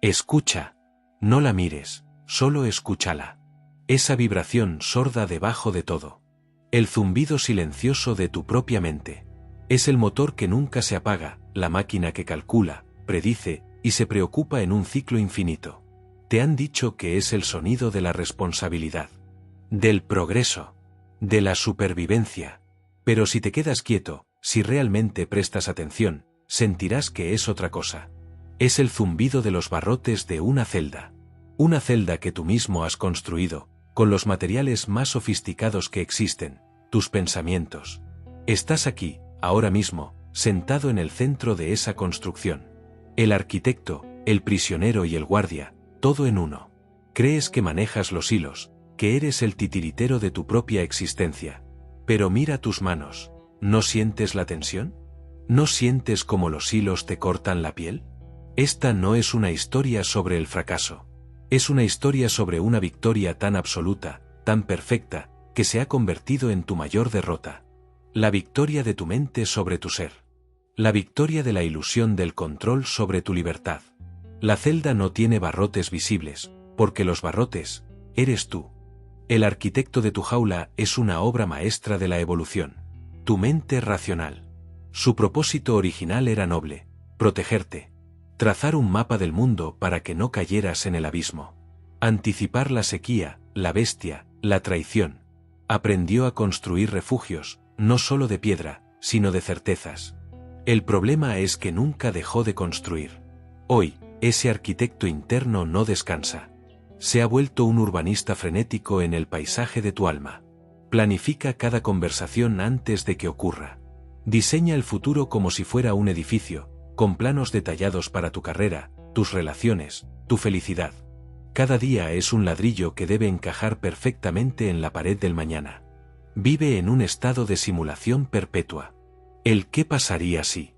Escucha. No la mires, solo escúchala. Esa vibración sorda debajo de todo. El zumbido silencioso de tu propia mente. Es el motor que nunca se apaga, la máquina que calcula, predice y se preocupa en un ciclo infinito. Te han dicho que es el sonido de la responsabilidad, del progreso, de la supervivencia. Pero si te quedas quieto, si realmente prestas atención, sentirás que es otra cosa. Es el zumbido de los barrotes de una celda. Una celda que tú mismo has construido, con los materiales más sofisticados que existen, tus pensamientos. Estás aquí, ahora mismo, sentado en el centro de esa construcción. El arquitecto, el prisionero y el guardia, todo en uno. Crees que manejas los hilos, que eres el titiritero de tu propia existencia. Pero mira tus manos, ¿no sientes la tensión? ¿No sientes cómo los hilos te cortan la piel? Esta no es una historia sobre el fracaso. Es una historia sobre una victoria tan absoluta, tan perfecta, que se ha convertido en tu mayor derrota. La victoria de tu mente sobre tu ser. La victoria de la ilusión del control sobre tu libertad. La celda no tiene barrotes visibles, porque los barrotes, eres tú. El arquitecto de tu jaula es una obra maestra de la evolución. Tu mente racional. Su propósito original era noble, protegerte. Trazar un mapa del mundo para que no cayeras en el abismo. Anticipar la sequía, la bestia, la traición. Aprendió a construir refugios, no solo de piedra, sino de certezas. El problema es que nunca dejó de construir. Hoy, ese arquitecto interno no descansa. Se ha vuelto un urbanista frenético en el paisaje de tu alma. Planifica cada conversación antes de que ocurra. Diseña el futuro como si fuera un edificio, con planos detallados para tu carrera, tus relaciones, tu felicidad. Cada día es un ladrillo que debe encajar perfectamente en la pared del mañana. Vive en un estado de simulación perpetua. El ¿qué pasaría si?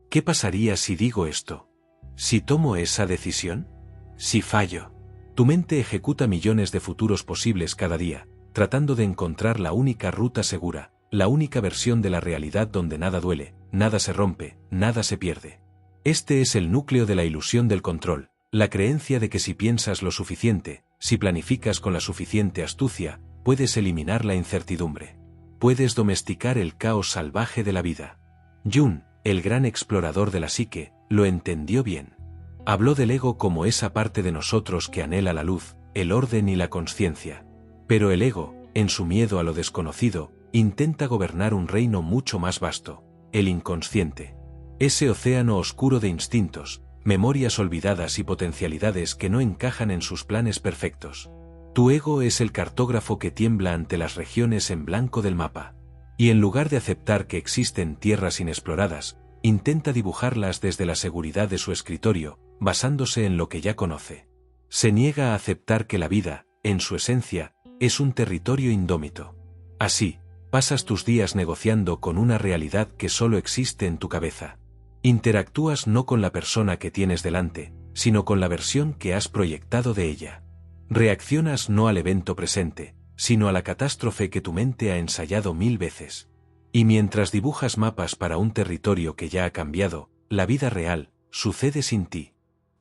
¿Qué pasaría si digo esto? ¿Si tomo esa decisión? ¿Si fallo? Tu mente ejecuta millones de futuros posibles cada día, tratando de encontrar la única ruta segura, la única versión de la realidad donde nada duele, nada se rompe, nada se pierde. Este es el núcleo de la ilusión del control, la creencia de que si piensas lo suficiente, si planificas con la suficiente astucia, puedes eliminar la incertidumbre. Puedes domesticar el caos salvaje de la vida. Jung, el gran explorador de la psique, lo entendió bien. Habló del ego como esa parte de nosotros que anhela la luz, el orden y la consciencia. Pero el ego, en su miedo a lo desconocido, intenta gobernar un reino mucho más vasto, el inconsciente. Ese océano oscuro de instintos, memorias olvidadas y potencialidades que no encajan en sus planes perfectos. Tu ego es el cartógrafo que tiembla ante las regiones en blanco del mapa. Y en lugar de aceptar que existen tierras inexploradas, intenta dibujarlas desde la seguridad de su escritorio, basándose en lo que ya conoce. Se niega a aceptar que la vida, en su esencia, es un territorio indómito. Así, pasas tus días negociando con una realidad que solo existe en tu cabeza. Interactúas no con la persona que tienes delante, sino con la versión que has proyectado de ella. Reaccionas no al evento presente, sino a la catástrofe que tu mente ha ensayado 1000 veces. Y mientras dibujas mapas para un territorio que ya ha cambiado, la vida real sucede sin ti.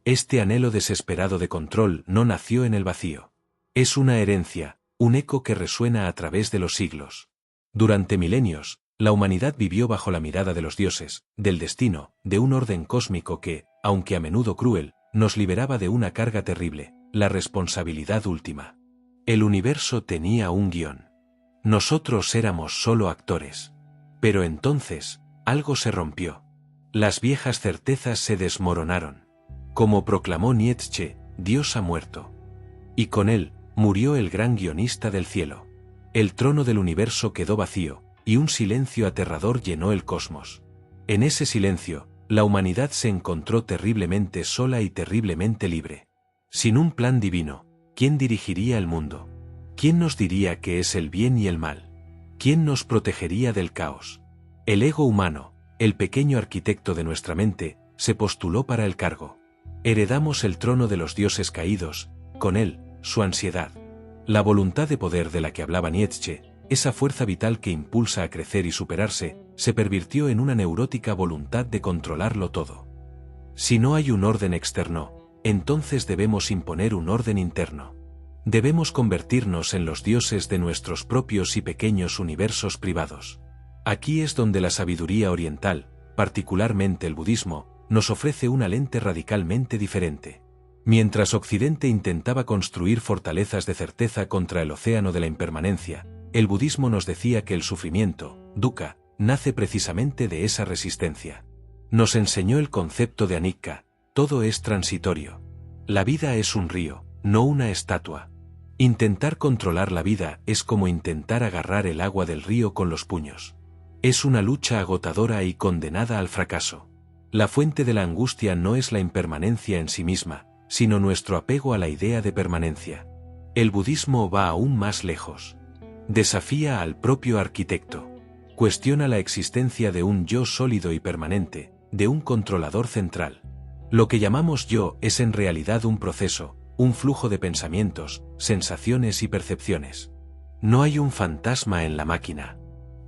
Este anhelo desesperado de control no nació en el vacío. Es una herencia, un eco que resuena a través de los siglos. Durante milenios, la humanidad vivió bajo la mirada de los dioses, del destino, de un orden cósmico que, aunque a menudo cruel, nos liberaba de una carga terrible, la responsabilidad última. El universo tenía un guión. Nosotros éramos solo actores. Pero entonces, algo se rompió. Las viejas certezas se desmoronaron. Como proclamó Nietzsche, Dios ha muerto. Y con él, murió el gran guionista del cielo. El trono del universo quedó vacío, y un silencio aterrador llenó el cosmos. En ese silencio, la humanidad se encontró terriblemente sola y terriblemente libre. Sin un plan divino, ¿quién dirigiría el mundo? ¿Quién nos diría qué es el bien y el mal? ¿Quién nos protegería del caos? El ego humano, el pequeño arquitecto de nuestra mente, se postuló para el cargo. Heredamos el trono de los dioses caídos, con él, su ansiedad. La voluntad de poder de la que hablaba Nietzsche, esa fuerza vital que impulsa a crecer y superarse, se pervirtió en una neurótica voluntad de controlarlo todo. Si no hay un orden externo, entonces debemos imponer un orden interno. Debemos convertirnos en los dioses de nuestros propios y pequeños universos privados. Aquí es donde la sabiduría oriental, particularmente el budismo, nos ofrece una lente radicalmente diferente. Mientras Occidente intentaba construir fortalezas de certeza contra el océano de la impermanencia, el budismo nos decía que el sufrimiento, dukkha, nace precisamente de esa resistencia. Nos enseñó el concepto de anicca: todo es transitorio. La vida es un río, no una estatua. Intentar controlar la vida es como intentar agarrar el agua del río con los puños. Es una lucha agotadora y condenada al fracaso. La fuente de la angustia no es la impermanencia en sí misma, sino nuestro apego a la idea de permanencia. El budismo va aún más lejos. Desafía al propio arquitecto. Cuestiona la existencia de un yo sólido y permanente, de un controlador central. Lo que llamamos yo es en realidad un proceso, un flujo de pensamientos, sensaciones y percepciones. No hay un fantasma en la máquina.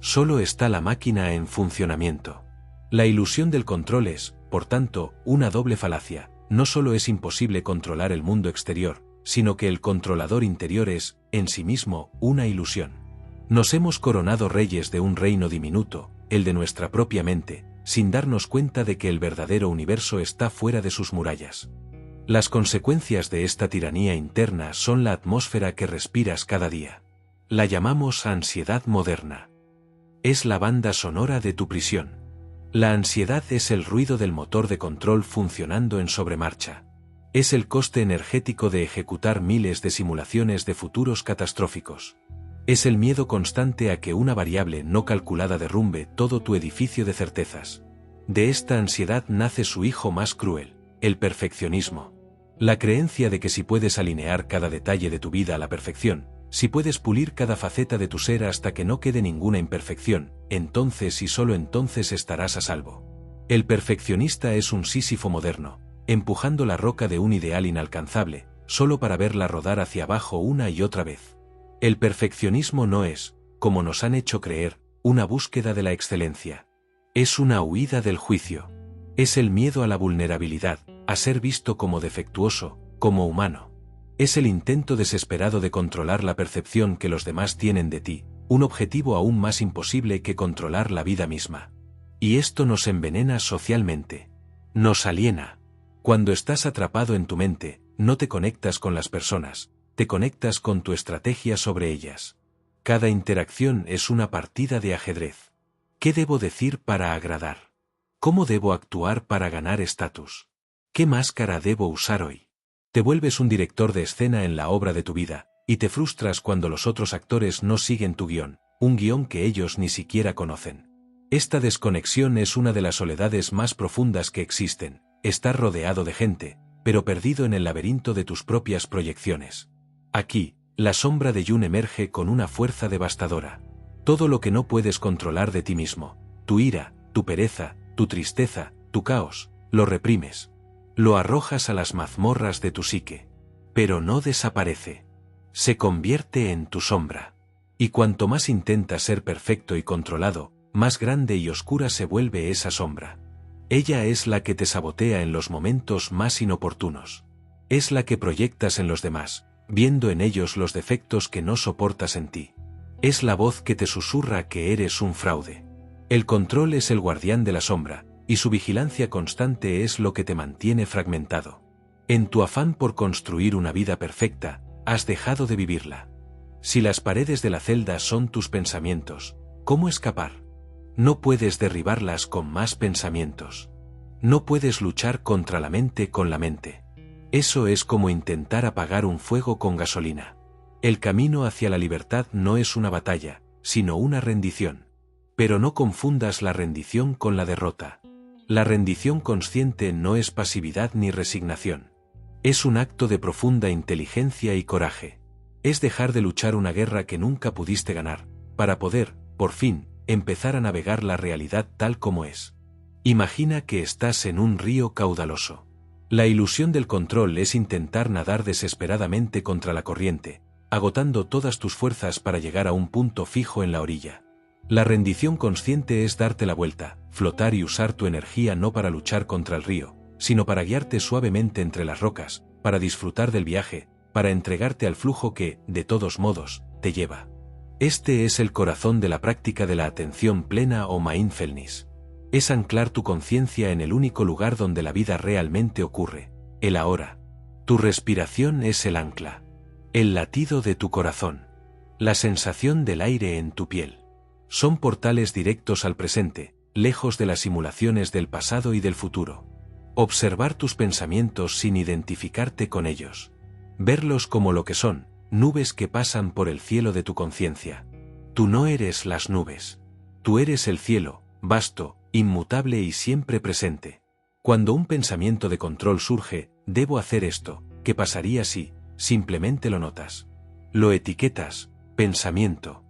Solo está la máquina en funcionamiento. La ilusión del control es, por tanto, una doble falacia. No solo es imposible controlar el mundo exterior, sino que el controlador interior es, en sí mismo, una ilusión. Nos hemos coronado reyes de un reino diminuto, el de nuestra propia mente, sin darnos cuenta de que el verdadero universo está fuera de sus murallas. Las consecuencias de esta tiranía interna son la atmósfera que respiras cada día. La llamamos ansiedad moderna. Es la banda sonora de tu prisión. La ansiedad es el ruido del motor de control funcionando en sobremarcha. Es el coste energético de ejecutar miles de simulaciones de futuros catastróficos. Es el miedo constante a que una variable no calculada derrumbe todo tu edificio de certezas. De esta ansiedad nace su hijo más cruel, el perfeccionismo. La creencia de que si puedes alinear cada detalle de tu vida a la perfección, si puedes pulir cada faceta de tu ser hasta que no quede ninguna imperfección, entonces y solo entonces estarás a salvo. El perfeccionista es un Sísifo moderno, empujando la roca de un ideal inalcanzable, solo para verla rodar hacia abajo una y otra vez. El perfeccionismo no es, como nos han hecho creer, una búsqueda de la excelencia. Es una huida del juicio. Es el miedo a la vulnerabilidad, a ser visto como defectuoso, como humano. Es el intento desesperado de controlar la percepción que los demás tienen de ti, un objetivo aún más imposible que controlar la vida misma. Y esto nos envenena socialmente. Nos aliena. Cuando estás atrapado en tu mente, no te conectas con las personas, te conectas con tu estrategia sobre ellas. Cada interacción es una partida de ajedrez. ¿Qué debo decir para agradar? ¿Cómo debo actuar para ganar estatus? ¿Qué máscara debo usar hoy? Te vuelves un director de escena en la obra de tu vida, y te frustras cuando los otros actores no siguen tu guión, un guión que ellos ni siquiera conocen. Esta desconexión es una de las soledades más profundas que existen, estar rodeado de gente, pero perdido en el laberinto de tus propias proyecciones. Aquí, la sombra de Jung emerge con una fuerza devastadora. Todo lo que no puedes controlar de ti mismo, tu ira, tu pereza, tu tristeza, tu caos, lo reprimes. Lo arrojas a las mazmorras de tu psique. Pero no desaparece. Se convierte en tu sombra. Y cuanto más intentas ser perfecto y controlado, más grande y oscura se vuelve esa sombra. Ella es la que te sabotea en los momentos más inoportunos. Es la que proyectas en los demás, viendo en ellos los defectos que no soportas en ti. Es la voz que te susurra que eres un fraude. El control es el guardián de la sombra, y su vigilancia constante es lo que te mantiene fragmentado. En tu afán por construir una vida perfecta, has dejado de vivirla. Si las paredes de la celda son tus pensamientos, ¿cómo escapar? No puedes derribarlas con más pensamientos. No puedes luchar contra la mente con la mente. Eso es como intentar apagar un fuego con gasolina. El camino hacia la libertad no es una batalla, sino una rendición. Pero no confundas la rendición con la derrota. La rendición consciente no es pasividad ni resignación. Es un acto de profunda inteligencia y coraje. Es dejar de luchar una guerra que nunca pudiste ganar, para poder, por fin, empezar a navegar la realidad tal como es. Imagina que estás en un río caudaloso. La ilusión del control es intentar nadar desesperadamente contra la corriente, agotando todas tus fuerzas para llegar a un punto fijo en la orilla. La rendición consciente es darte la vuelta, flotar y usar tu energía no para luchar contra el río, sino para guiarte suavemente entre las rocas, para disfrutar del viaje, para entregarte al flujo que, de todos modos, te lleva. Este es el corazón de la práctica de la atención plena o mindfulness. Es anclar tu conciencia en el único lugar donde la vida realmente ocurre, el ahora. Tu respiración es el ancla. El latido de tu corazón. La sensación del aire en tu piel. Son portales directos al presente, lejos de las simulaciones del pasado y del futuro. Observar tus pensamientos sin identificarte con ellos. Verlos como lo que son, nubes que pasan por el cielo de tu conciencia. Tú no eres las nubes. Tú eres el cielo, vasto, inmutable y siempre presente. Cuando un pensamiento de control surge, debo hacer esto, ¿qué pasaría si? Simplemente lo notas. Lo etiquetas, pensamiento.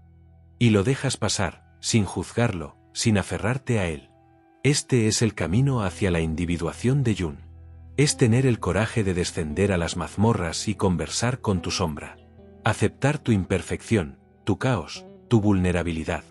Y lo dejas pasar, sin juzgarlo, sin aferrarte a él. Este es el camino hacia la individuación de Jung. Es tener el coraje de descender a las mazmorras y conversar con tu sombra. Aceptar tu imperfección, tu caos, tu vulnerabilidad.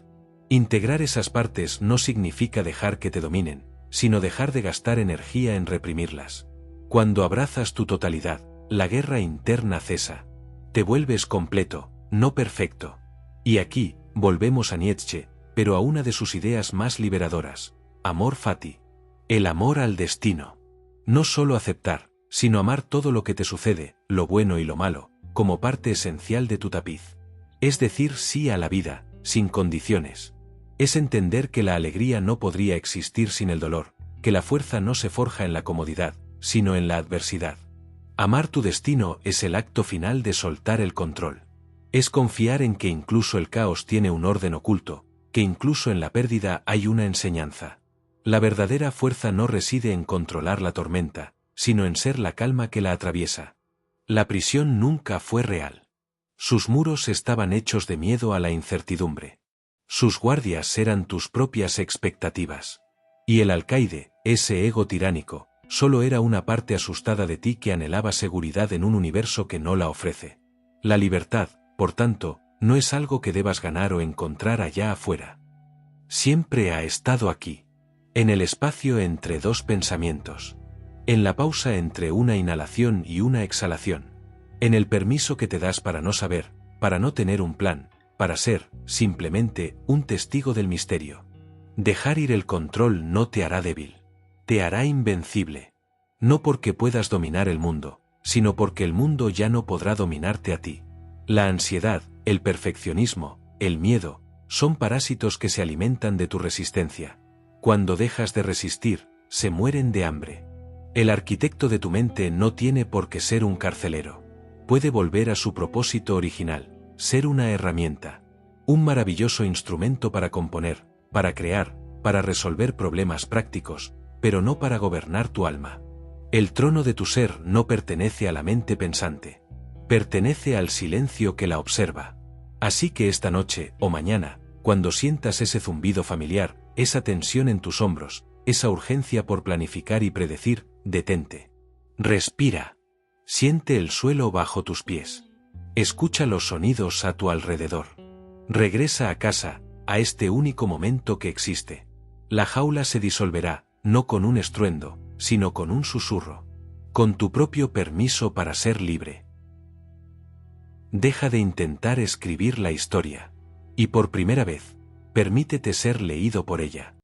Integrar esas partes no significa dejar que te dominen, sino dejar de gastar energía en reprimirlas. Cuando abrazas tu totalidad, la guerra interna cesa. Te vuelves completo, no perfecto. Y aquí, volvemos a Nietzsche, pero a una de sus ideas más liberadoras. Amor fati. El amor al destino. No solo aceptar, sino amar todo lo que te sucede, lo bueno y lo malo, como parte esencial de tu tapiz. Es decir sí a la vida, sin condiciones. Es entender que la alegría no podría existir sin el dolor, que la fuerza no se forja en la comodidad, sino en la adversidad. Amar tu destino es el acto final de soltar el control. Es confiar en que incluso el caos tiene un orden oculto, que incluso en la pérdida hay una enseñanza. La verdadera fuerza no reside en controlar la tormenta, sino en ser la calma que la atraviesa. La prisión nunca fue real. Sus muros estaban hechos de miedo a la incertidumbre. Sus guardias eran tus propias expectativas. Y el alcaide, ese ego tiránico, solo era una parte asustada de ti que anhelaba seguridad en un universo que no la ofrece. La libertad, por tanto, no es algo que debas ganar o encontrar allá afuera. Siempre ha estado aquí. En el espacio entre dos pensamientos. En la pausa entre una inhalación y una exhalación. En el permiso que te das para no saber, para no tener un plan, para ser, simplemente, un testigo del misterio. Dejar ir el control no te hará débil. Te hará invencible. No porque puedas dominar el mundo, sino porque el mundo ya no podrá dominarte a ti. La ansiedad, el perfeccionismo, el miedo, son parásitos que se alimentan de tu resistencia. Cuando dejas de resistir, se mueren de hambre. El arquitecto de tu mente no tiene por qué ser un carcelero. Puede volver a su propósito original, ser una herramienta. Un maravilloso instrumento para componer, para crear, para resolver problemas prácticos, pero no para gobernar tu alma. El trono de tu ser no pertenece a la mente pensante. Pertenece al silencio que la observa. Así que esta noche, o mañana, cuando sientas ese zumbido familiar, esa tensión en tus hombros, esa urgencia por planificar y predecir, detente. Respira. Siente el suelo bajo tus pies. Escucha los sonidos a tu alrededor. Regresa a casa, a este único momento que existe. La jaula se disolverá, no con un estruendo, sino con un susurro. Con tu propio permiso para ser libre. Deja de intentar escribir la historia. Y por primera vez, permítete ser leído por ella.